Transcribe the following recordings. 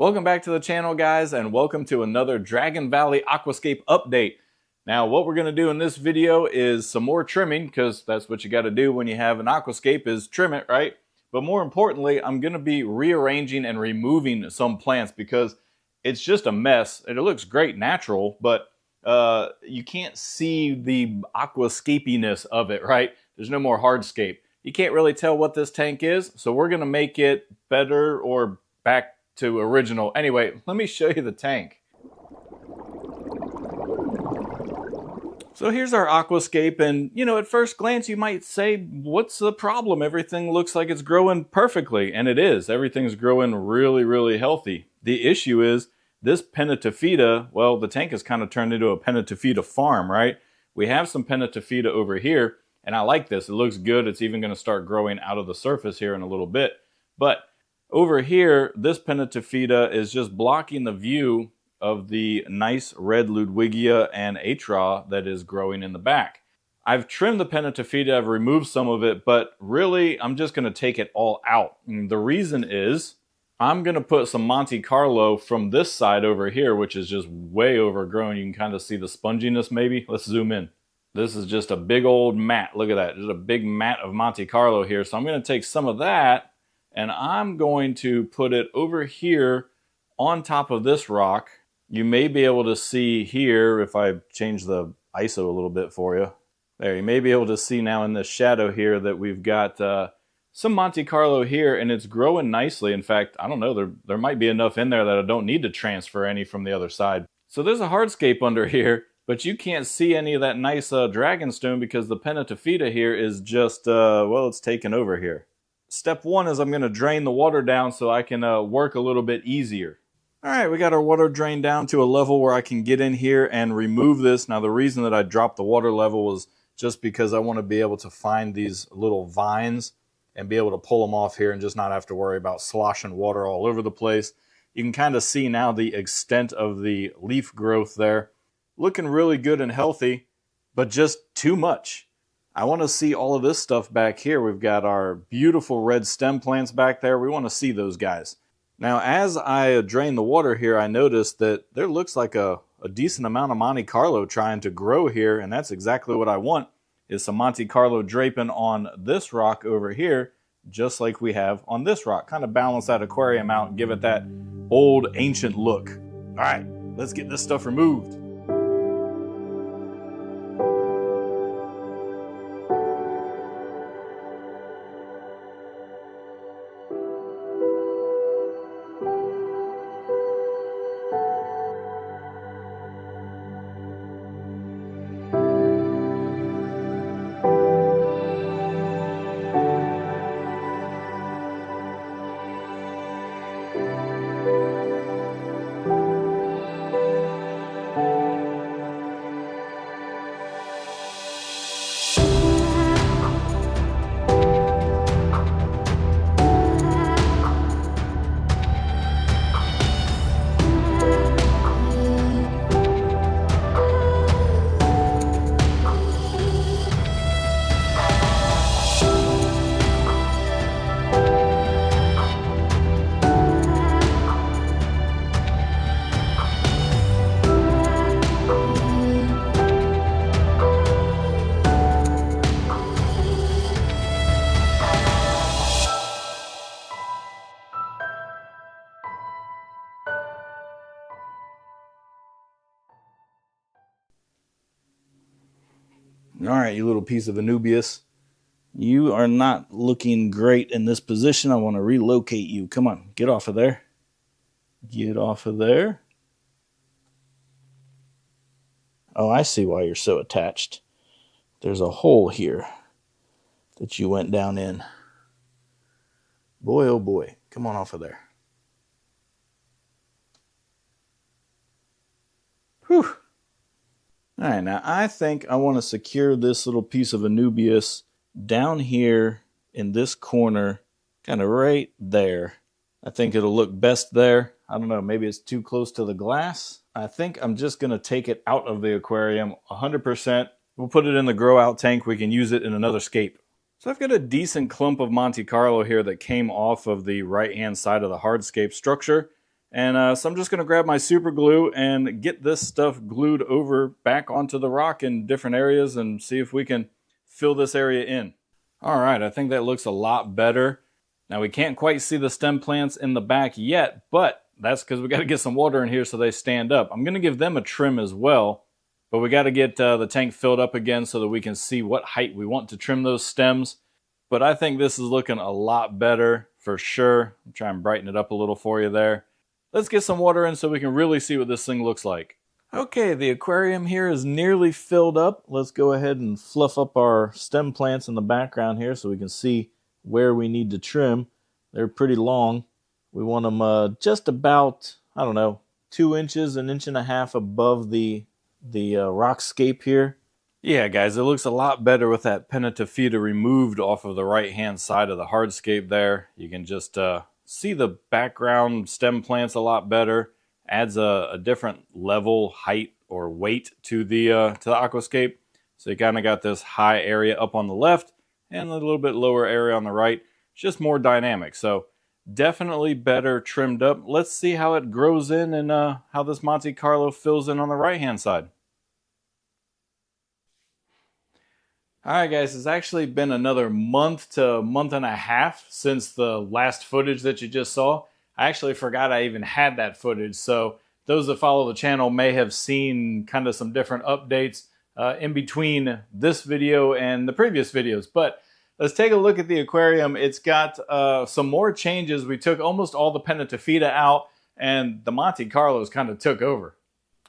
Welcome back to the channel, guys, and welcome to another Dragon Valley Aquascape update. Now, what we're going to do in this video is some more trimming, because that's what you got to do when you have an aquascape, is trim it, right? But more importantly, I'm going to be rearranging and removing some plants because it's just a mess. It looks great natural, but you can't see the aquascapiness of it, right? There's no more hardscape. You can't really tell what this tank is, so we're going to make it better or back to original. Anyway, let me show you the tank. So here's our aquascape, and at first glance you might say, what's the problem? Everything looks like it's growing perfectly, and it is. Everything's growing really, really healthy. The issue is this Pentatophyta, well, the tank has kind of turned into a Pentatophyta farm, right? We have some Pentatophyta over here, and I like this. It looks good. It's even going to start growing out of the surface here in a little bit. But over here, this Pentatophyta is just blocking the view of the nice red Ludwigia and Atra that is growing in the back. I've trimmed the Pentatophyta, I've removed some of it, but really I'm just going to take it all out. And the reason is I'm going to put some Monte Carlo from this side over here, which is just way overgrown. You can kind of see the sponginess maybe. Let's zoom in. This is just a big old mat. Look at that. There's a big mat of Monte Carlo here. So I'm going to take some of that and I'm going to put it over here on top of this rock. You may be able to see here, if I change the ISO a little bit for you. There, you may be able to see now in this shadow here that we've got some Monte Carlo here, and it's growing nicely. In fact, I don't know, there might be enough in there that I don't need to transfer any from the other side. So there's a hardscape under here, but you can't see any of that nice dragonstone because the Pentatophyta here is just, well, it's taken over here. Step one is I'm going to drain the water down so I can work a little bit easier. All right, we got our water drained down to a level where I can get in here and remove this. Now, the reason that I dropped the water level was just because I want to be able to find these little vines and be able to pull them off here and just not have to worry about sloshing water all over the place. You can kind of see now the extent of the leaf growth there. Looking really good and healthy, but just too much. I want to see all of this stuff back here. We've got our beautiful red stem plants back there. We want to see those guys. Now, as I drain the water here, I noticed that there looks like a decent amount of Monte Carlo trying to grow here, and that's exactly what I want, is some Monte Carlo draping on this rock over here, just like we have on this rock. Kind of balance that aquarium out and give it that old, ancient look. All right, let's get this stuff removed. All right, you little piece of Anubias. You are not looking great in this position. I want to relocate you. Come on, get off of there. Get off of there. Oh, I see why you're so attached. There's a hole here that you went down in. Boy, oh boy. Come on off of there. Whew. All right, now I think I want to secure this little piece of Anubias down here in this corner, kind of right there. I think it'll look best there. I don't know, maybe it's too close to the glass. I think I'm just going to take it out of the aquarium 100%. We'll put it in the grow out tank. We can use it in another scape. So I've got a decent clump of Monte Carlo here that came off of the right-hand side of the hardscape structure. And so I'm just going to grab my super glue and get this stuff glued over back onto the rock in different areas and see if we can fill this area in. All right, I think that looks a lot better. Now we can't quite see the stem plants in the back yet, but that's because we got to get some water in here so they stand up. I'm going to give them a trim as well, but we got to get the tank filled up again so that we can see what height we want to trim those stems. But I think this is looking a lot better for sure. I'll try and brighten it up a little for you there. Let's get some water in so we can really see what this thing looks like. Okay, the aquarium here is nearly filled up. Let's go ahead and fluff up our stem plants in the background here so we can see where we need to trim. They're pretty long. We want them just about, I don't know, 2 inches, 1.5 inches above the rockscape here. Yeah, guys, it looks a lot better with that pentatophyta removed off of the right-hand side of the hardscape there. You can just see the background stem plants a lot better. Adds a different level, height, or weight to the aquascape. So you kind of got this high area up on the left and a little bit lower area on the right. It's just more dynamic. So definitely better trimmed up. Let's see how it grows in and how this Monte Carlo fills in on the right-hand side. Alright guys, it's actually been another month to month and a half since the last footage that you just saw. I actually forgot I even had that footage, so those that follow the channel may have seen kind of some different updates in between this video and the previous videos. But let's take a look at the aquarium. It's got some more changes. We took almost all the pentatophyta out, and the Monte Carlos kind of took over.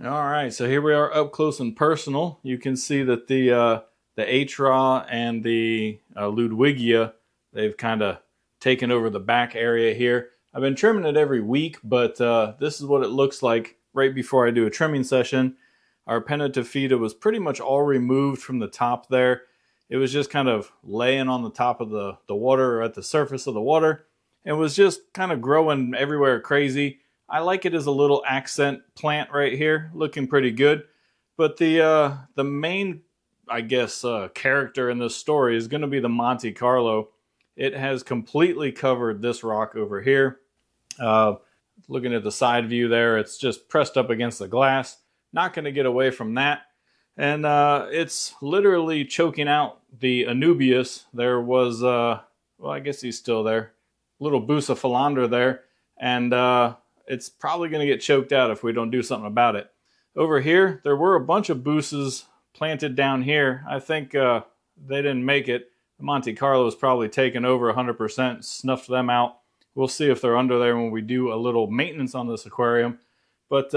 Alright, so here we are up close and personal. You can see that the Atra and the Ludwigia, they've kind of taken over the back area here. I've been trimming it every week, but this is what it looks like right before I do a trimming session. Our pentatophyta was pretty much all removed from the top there. It was just kind of laying on the top of the water, or at the surface of the water, and was just kind of growing everywhere crazy. I like it as a little accent plant right here, looking pretty good. But the main, I guess, character in this story is going to be the Monte Carlo. It has completely covered this rock over here. Looking at the side view there, it's just pressed up against the glass. Not going to get away from that. And it's literally choking out the Anubias. There was, well, I guess he's still there. Little Bucephalandra there. And it's probably going to get choked out if we don't do something about it. Over here, there were a bunch of Buces planted down here. I think they didn't make it. The Monte Carlo is probably taken over 100%, snuffed them out. We'll see if they're under there when we do a little maintenance on this aquarium. But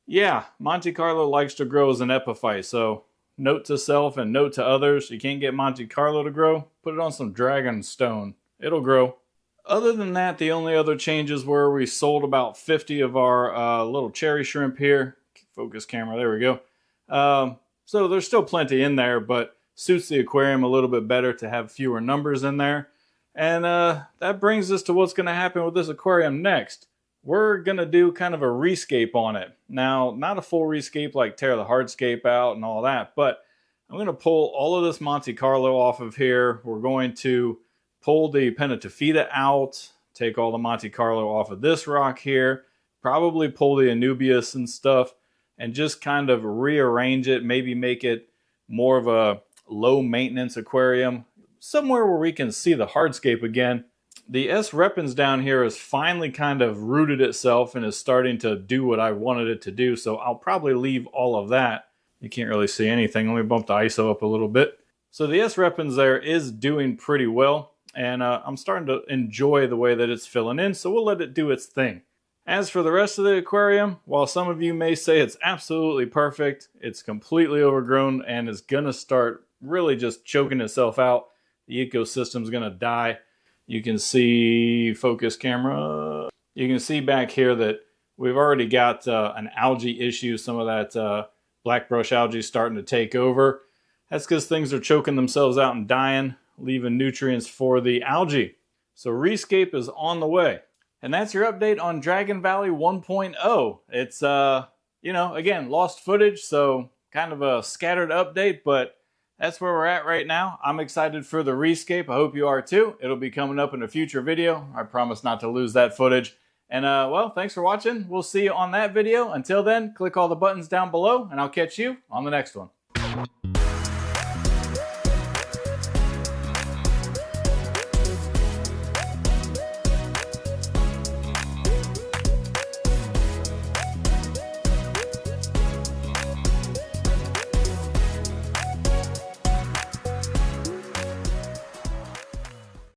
yeah, Monte Carlo likes to grow as an epiphyte. So note to self and note to others, you can't get Monte Carlo to grow, put it on some dragon stone. It'll grow. Other than that, the only other changes were we sold about 50 of our little cherry shrimp here. Focus camera, there we go. So there's still plenty in there, but suits the aquarium a little bit better to have fewer numbers in there. And that brings us to what's going to happen with this aquarium next. We're going to do kind of a rescape on it. Now, not a full rescape like tear the hardscape out and all that, but I'm going to pull all of this Monte Carlo off of here. We're going to pull the pentatophyta out, take all the Monte Carlo off of this rock here, probably pull the Anubias and stuff, and just kind of rearrange it, maybe make it more of a low maintenance aquarium, somewhere where we can see the hardscape again. The S. repens down here has finally kind of rooted itself and is starting to do what I wanted it to do, so I'll probably leave all of that. You can't really see anything. Let me bump the ISO up a little bit. So the S. repens there is doing pretty well, and I'm starting to enjoy the way that it's filling in, so we'll let it do its thing. As for the rest of the aquarium, while some of you may say it's absolutely perfect, it's completely overgrown and is going to start really just choking itself out. The ecosystem's going to die. You can see, focus camera, you can see back here that we've already got an algae issue. Some of that black brush algae is starting to take over. That's because things are choking themselves out and dying, leaving nutrients for the algae. So Rescape is on the way. And that's your update on Dragon Valley 1.0. It's, you know, again, lost footage, so kind of a scattered update, but that's where we're at right now. I'm excited for the Rescape. I hope you are too. It'll be coming up in a future video. I promise not to lose that footage. And well, thanks for watching. We'll see you on that video. Until then, click all the buttons down below, and I'll catch you on the next one.